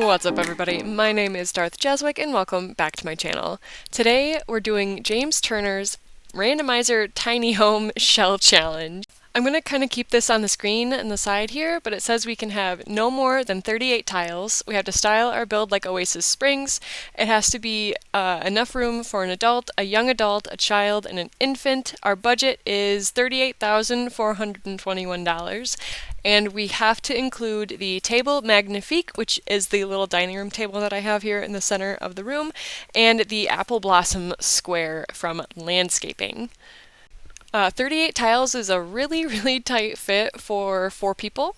What's up everybody, my name is Darth Jeswick and welcome back to my channel. Today we're doing James Turner's Randomizer Tiny Home Shell Challenge. I'm going to kind of keep this on the screen on the side here, but it says we can have no more than 38 tiles. We have to style our build like Oasis Springs. It has to be enough room for an adult, a young adult, a child, and an infant. Our budget is $38,421. And we have to include the table magnifique, which is the little dining room table that I have here in the center of the room, and the apple blossom square from landscaping. 38 tiles is a really tight fit for 4 people.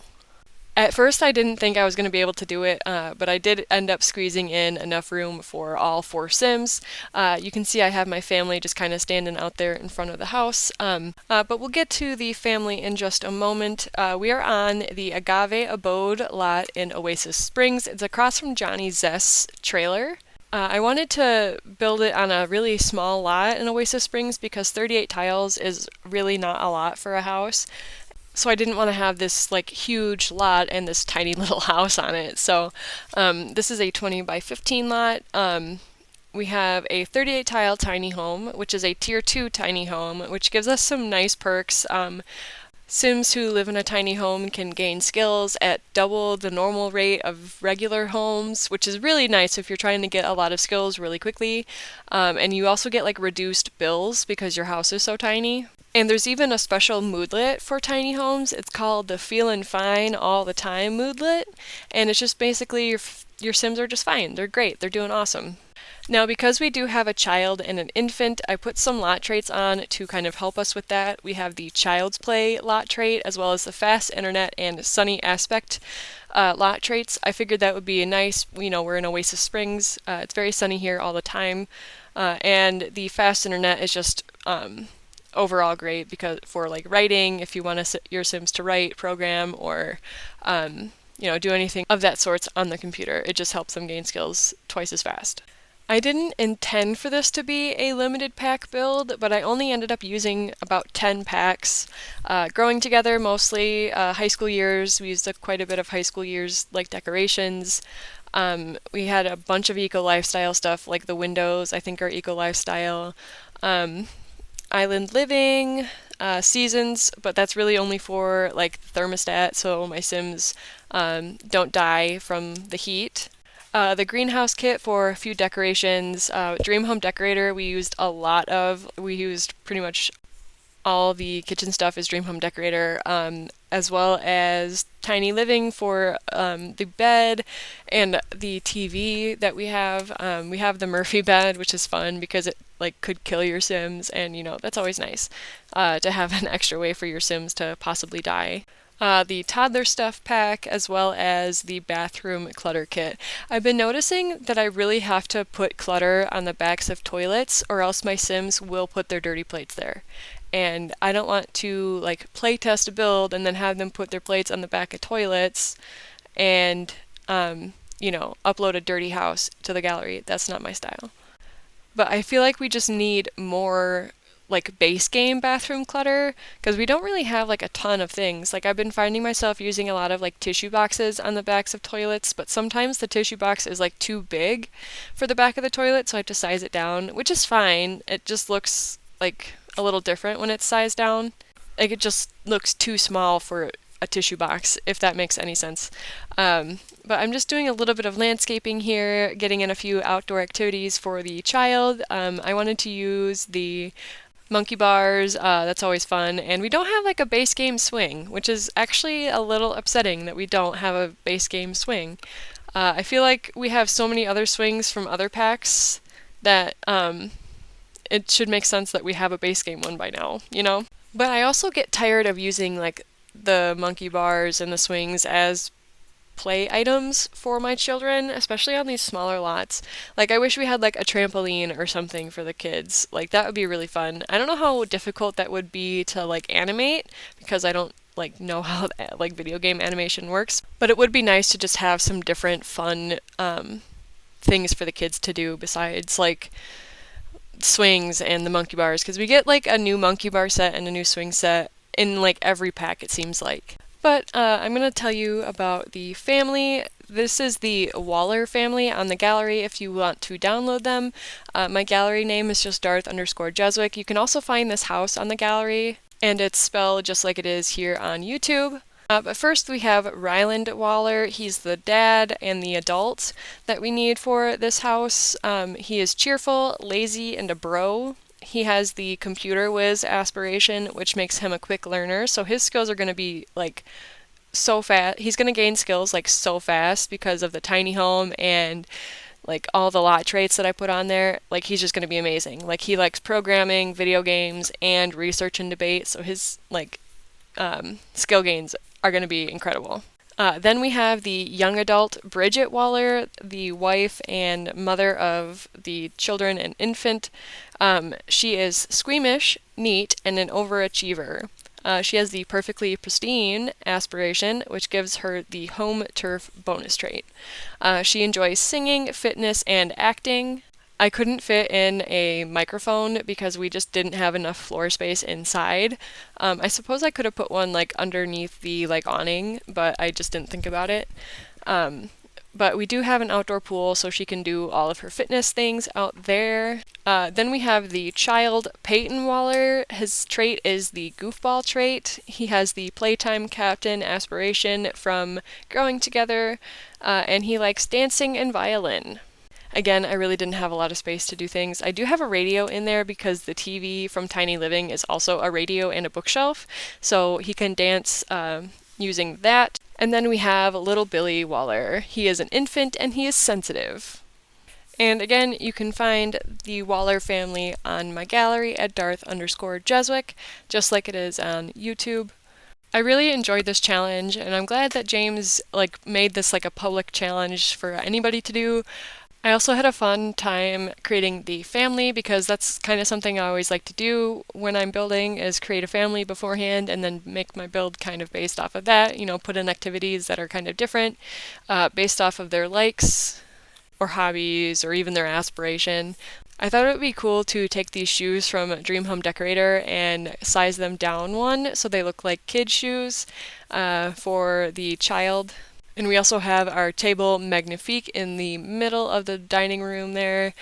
At first I didn't think I was going to be able to do it, but I did end up squeezing in enough room for all 4 Sims. You can see I have my family just kind of standing out there in front of the house, but we'll get to the family in just a moment. We are on the Agave Abode lot in Oasis Springs. It's across from Johnny Zest's trailer. I wanted to build it on a really small lot in Oasis Springs because 38 tiles is really not a lot for a house. So I didn't want to have this like huge lot and this tiny little house on it. So this is a 20 by 15 lot. We have a 38 tile tiny home, which is a tier 2 tiny home, which gives us some nice perks. Sims who live in a tiny home can gain skills at double the normal rate of regular homes, which is really nice if you're trying to get a lot of skills really quickly. And you also get like reduced bills because your house is so tiny. And there's even a special moodlet for tiny homes. It's called the Feelin' Fine All the Time moodlet. And it's just basically your Sims are just fine. They're great. They're doing awesome. Now, because we do have a child and an infant, I put some lot traits on to kind of help us with that. We have the Child's Play lot trait, as well as the Fast Internet and Sunny Aspect lot traits. I figured that would be a nice, we're in Oasis Springs. It's very sunny here all the time. And the Fast Internet is just overall great because for like writing, if you want your Sims to write, program, or do anything of that sort on the computer, it just helps them gain skills twice as fast. I didn't intend for this to be a limited pack build, but I only ended up using about 10 packs. Growing together mostly, high school years, we used up quite a bit of high school years like decorations. We had a bunch of eco lifestyle stuff like the windows, I think are eco lifestyle. Island living, seasons, but that's really only for like the thermostat so my Sims don't die from the heat. The greenhouse kit for a few decorations. Dream Home Decorator we used a lot of. We used pretty much all the kitchen stuff is Dream Home Decorator, as well as Tiny Living for the bed and the TV that we have. We have the Murphy bed, which is fun because it like could kill your Sims, and that's always nice to have an extra way for your Sims to possibly die. The toddler stuff pack, as well as the bathroom clutter kit. I've been noticing that I really have to put clutter on the backs of toilets or else my Sims will put their dirty plates there. And I don't want to like play test a build and then have them put their plates on the back of toilets and upload a dirty house to the gallery. That's not my style. But I feel like we just need more like base game bathroom clutter because we don't really have like a ton of things. Like I've been finding myself using a lot of like tissue boxes on the backs of toilets, but sometimes the tissue box is like too big for the back of the toilet, so I have to size it down, which is fine. It just looks like a little different when it's sized down. Like it just looks too small for a tissue box, if that makes any sense. But I'm just doing a little bit of landscaping here, getting in a few outdoor activities for the child. I wanted to use the monkey bars, that's always fun, and we don't have like a base game swing, which is actually a little upsetting that we don't have a base game swing. I feel like we have so many other swings from other packs that it should make sense that we have a base game one by now, But I also get tired of using like the monkey bars and the swings as play items for my children, especially on these smaller lots. Like I wish we had like a trampoline or something for the kids. Like that would be really fun. I don't know how difficult that would be to like animate because I don't like know how like video game animation works, but it would be nice to just have some different fun things for the kids to do besides like swings and the monkey bars, because we get like a new monkey bar set and a new swing set in like every pack, it seems like. But I'm going to tell you about the family. This is the Waller family on the gallery if you want to download them. My gallery name is just Darth_Jeswick. You can also find this house on the gallery, and it's spelled just like it is here on YouTube. But first we have Ryland Waller. He's the dad and the adult that we need for this house. He is cheerful, lazy, and a bro. He has the computer whiz aspiration, which makes him a quick learner, so his skills are going to be like so fast. He's going to gain skills like so fast because of the tiny home and like all the lot traits that I put on there. Like he's just going to be amazing. Like he likes programming, video games, and research and debate, so his like skill gains are going to be incredible. Then we have the young adult Bridget Waller, the wife and mother of the children and infant. She is squeamish, neat, and an overachiever. She has the perfectly pristine aspiration, which gives her the home turf bonus trait. She enjoys singing, fitness, and acting. I couldn't fit in a microphone because we just didn't have enough floor space inside. I suppose I could have put one like underneath the like awning, but I just didn't think about it. But we do have an outdoor pool, so she can do all of her fitness things out there. Then we have the child Peyton Waller. His trait is the goofball trait. He has the playtime captain aspiration from Growing Together, and he likes dancing and violin. Again, I really didn't have a lot of space to do things. I do have a radio in there because the TV from Tiny Living is also a radio and a bookshelf, so he can dance using that. And then we have little Billy Waller. He is an infant and he is sensitive. And again, you can find the Waller family on my gallery at Darth_Jeswick, just like it is on YouTube. I really enjoyed this challenge, and I'm glad that James made this like a public challenge for anybody to do. I also had a fun time creating the family because that's kind of something I always like to do when I'm building, is create a family beforehand and then make my build kind of based off of that, put in activities that are kind of different based off of their likes or hobbies or even their aspiration. I thought it would be cool to take these shoes from Dream Home Decorator and size them down one so they look like kid shoes for the child. And we also have our table magnifique in the middle of the dining room there.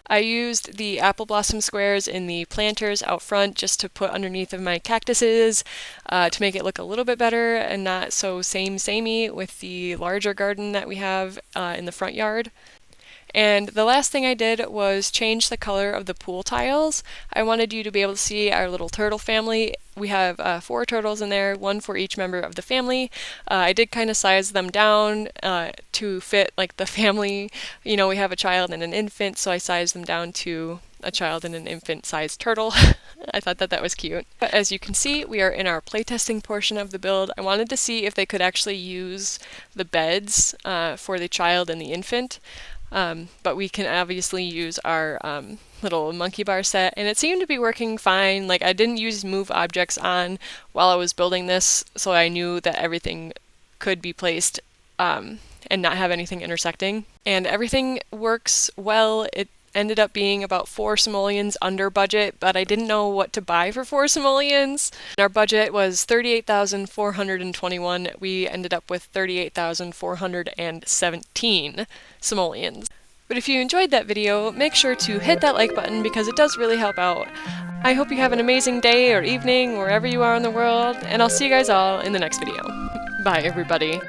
I used the apple blossom squares in the planters out front just to put underneath of my cactuses to make it look a little bit better and not so samey with the larger garden that we have in the front yard. And the last thing I did was change the color of the pool tiles. I wanted you to be able to see our little turtle family. We have 4 turtles in there, 1 for each member of the family. I did kind of size them down to fit like the family. We have a child and an infant, so I sized them down to a child and an infant sized turtle. I thought that was cute. But as you can see, we are in our playtesting portion of the build. I wanted to see if they could actually use the beds for the child and the infant. But we can obviously use our little monkey bar set, and it seemed to be working fine. Like, I didn't use move objects on while I was building this, so I knew that everything could be placed and not have anything intersecting. And everything works well. It ended up being about 4 simoleons under budget, but I didn't know what to buy for 4 simoleons. Our budget was $38,421. We ended up with 38,417 simoleons. But if you enjoyed that video, make sure to hit that like button because it does really help out. I hope you have an amazing day or evening wherever you are in the world, and I'll see you guys all in the next video. Bye, everybody.